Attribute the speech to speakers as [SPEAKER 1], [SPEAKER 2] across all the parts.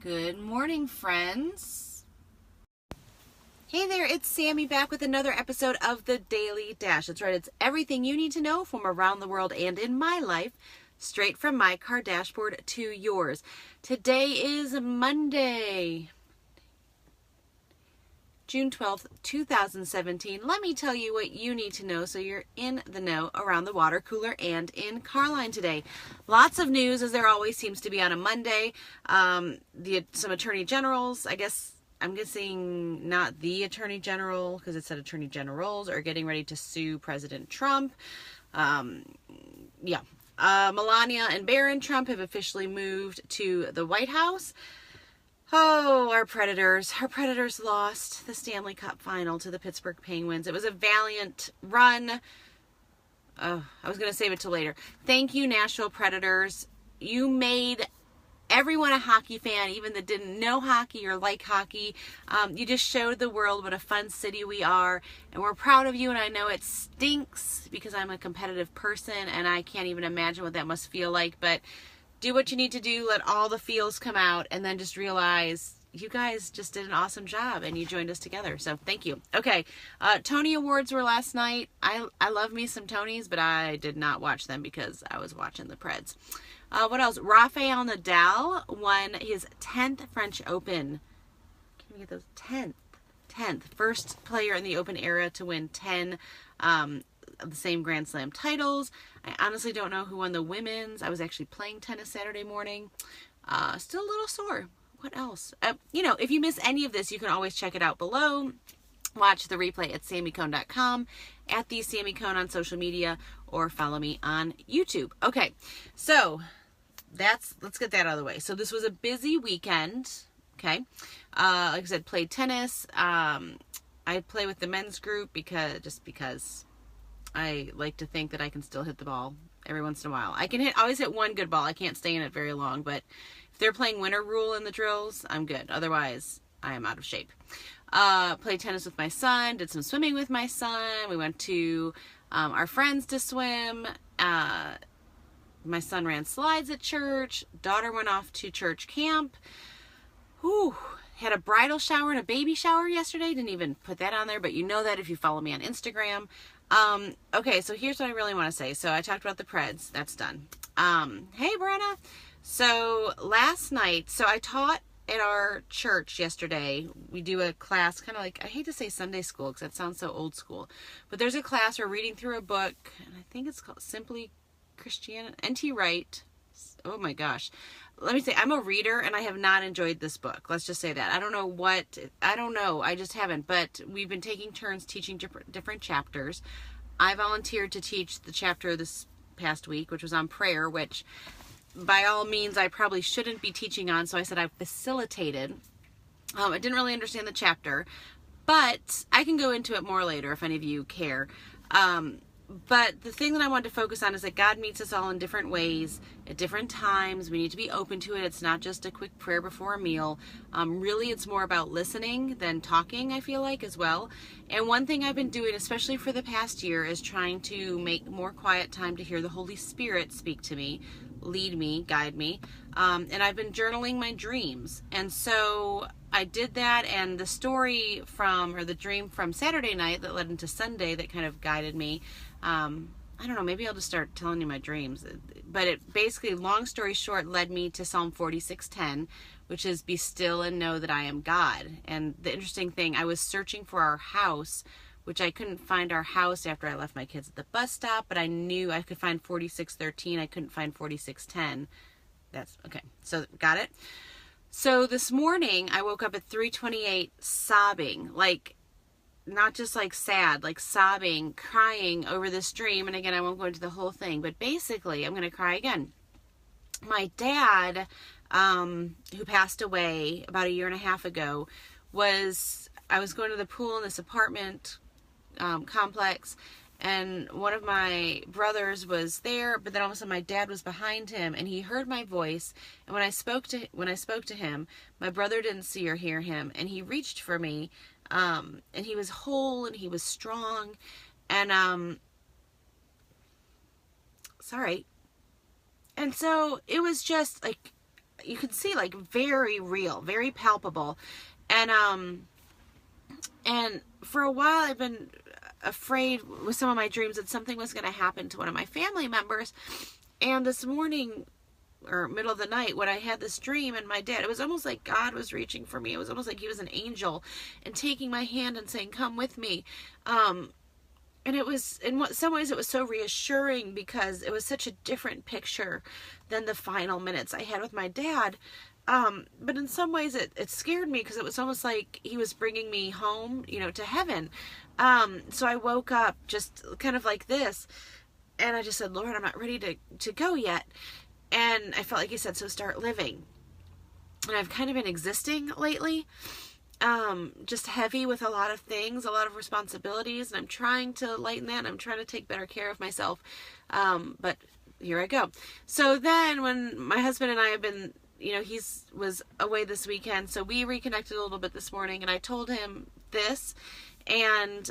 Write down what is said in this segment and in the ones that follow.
[SPEAKER 1] Good morning, friends. Hey there, it's Sammy back with another episode of the Daily Dash. That's right, it's everything you need to know from around the world and in my life, straight from my car dashboard to yours. Today is Monday, June 12th, 2017. Let me tell you what you need to know so you're in the know around the water cooler and in Carline today. Lots of news, as there always seems to be on a Monday. Some attorney generals, I'm guessing not the attorney general, because it said attorney generals, are getting ready to sue President Trump. Melania and Barron Trump have officially moved to the White House. Oh, our Predators. Our Predators lost the Stanley Cup final to the Pittsburgh Penguins. It was a valiant run. I was going to save it till later. Thank you, Nashville Predators. You made everyone a hockey fan, even that didn't know hockey or like hockey. You just showed the world what a fun city we are, and we're proud of you, and I know it stinks because I'm a competitive person, and I can't even imagine what that must feel like, but do what you need to do, let all the feels come out, and then just realize you guys just did an awesome job, and you joined us together, so thank you. Okay, Tony Awards were last night. I love me some Tonys, but I did not watch them because I was watching the Preds. What else? Rafael Nadal won his 10th French Open. Can we get those? 10th. First player in the Open era to win 10 of the same Grand Slam titles. I honestly don't know who won the women's. I was actually playing tennis Saturday morning. Still a little sore. What else? If you miss any of this, you can always check it out below. Watch the replay at sammycone.com, at the Sammy Cone on social media, or follow me on YouTube. Okay, so let's get that out of the way. So this was a busy weekend. Okay, like I said, played tennis. I play with the men's group because I like to think that I can still hit the ball every once in a while. I can always hit one good ball. I can't stay in it very long, but if they're playing winter rule in the drills, I'm good. Otherwise, I am out of shape. Played tennis with my son, did some swimming with my son. We went to our friends to swim. My son ran slides at church. Daughter went off to church camp. Whew. Had a bridal shower and a baby shower yesterday. Didn't even put that on there, but you know that if you follow me on Instagram. Okay, so here's what I really want to say. So I talked about the Preds. That's done. Hey, Brenna. So last night, I taught at our church yesterday. We do a class, kind of like, I hate to say Sunday school because that sounds so old school, but there's a class we're reading through a book, and I think it's called Simply Christianity. N.T. Wright. Oh my gosh. Let me say, I'm a reader and I have not enjoyed this book. Let's just say that. I don't know. I just haven't, but we've been taking turns teaching different chapters. I volunteered to teach the chapter this past week, which was on prayer, which by all means I probably shouldn't be teaching on. So I said I facilitated. I didn't really understand the chapter, but I can go into it more later if any of you care. But the thing that I wanted to focus on is that God meets us all in different ways, at different times. We need to be open to it. It's not just a quick prayer before a meal. Really, it's more about listening than talking, I feel like, as well. And one thing I've been doing, especially for the past year, is trying to make more quiet time to hear the Holy Spirit speak to me, lead me, guide me. And I've been journaling my dreams. And so I did that, and the dream from Saturday night that led into Sunday that kind of guided me. I don't know, maybe I'll just start telling you my dreams. But it basically, long story short, led me to Psalm 46:10, which is, be still and know that I am God. And the interesting thing, I was searching for our house, which I couldn't find our house after I left my kids at the bus stop, but I knew I could find 46:13. I couldn't find 46:10. That's okay. So got it. So this morning I woke up at 3:28 sobbing, like not just like sad, like sobbing, crying over this dream. And again, I won't go into the whole thing, but basically I'm going to cry again. My dad, who passed away about 1.5 years ago, I was going to the pool in this apartment complex, and one of my brothers was there, but then all of a sudden my dad was behind him, and he heard my voice. And when I spoke to him, my brother didn't see or hear him, and he reached for me, and he was whole and he was strong, and sorry. And so it was just like, you can see, like, very real, very palpable. And for a while I've been afraid with some of my dreams that something was going to happen to one of my family members. And this morning, or middle of the night, when I had this dream, and my dad, it was almost like God was reaching for me. It was almost like he was an angel and taking my hand and saying, come with me. And it was, in some ways, it was so reassuring because it was such a different picture than the final minutes I had with my dad. But in some ways it scared me because it was almost like he was bringing me home, you know, to heaven. So I woke up just kind of like this, and I just said, Lord, I'm not ready to go yet. And I felt like he said, so start living. And I've kind of been existing lately, just heavy with a lot of things, a lot of responsibilities, and I'm trying to lighten that, and I'm trying to take better care of myself. But here I go. So then when my husband and I have been, you know, was away this weekend, so we reconnected a little bit this morning, and I told him this, and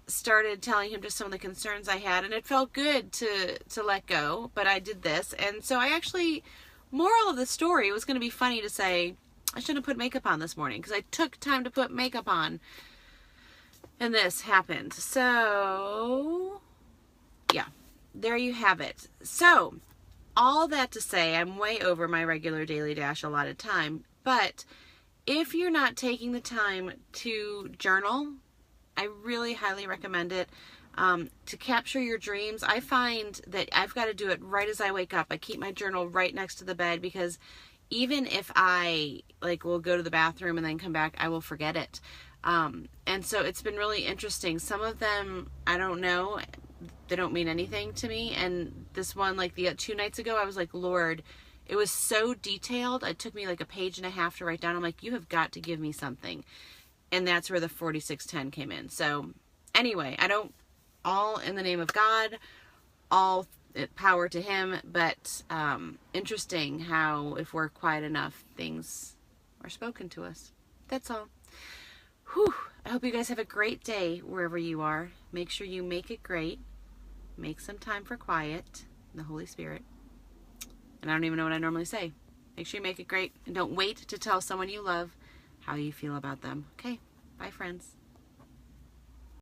[SPEAKER 1] started telling him just some of the concerns I had, and it felt good to let go, but I did this. And so I actually, moral of the story, it was going to be funny to say, I shouldn't have put makeup on this morning, because I took time to put makeup on, and this happened. So, yeah, there you have it. So, all that to say, I'm way over my regular daily dash allotted time, but if you're not taking the time to journal, I really highly recommend it. To capture your dreams. I find that I've got to do it right as I wake up. I keep my journal right next to the bed, because even if I will go to the bathroom and then come back, I will forget it. And so it's been really interesting. Some of them, I don't know, they don't mean anything to me. And this one, like the 2 nights ago, I was like, Lord, it was so detailed. It took me like a page and a half to write down. I'm like, you have got to give me something. And that's where the 4610 came in. So anyway, all in the name of God, all power to him. But interesting how if we're quiet enough, things are spoken to us. That's all. Whew. I hope you guys have a great day wherever you are. Make sure you make it great. Make some time for quiet and the Holy Spirit. And I don't even know what I normally say. Make sure you make it great. And don't wait to tell someone you love how you feel about them. Okay, bye friends.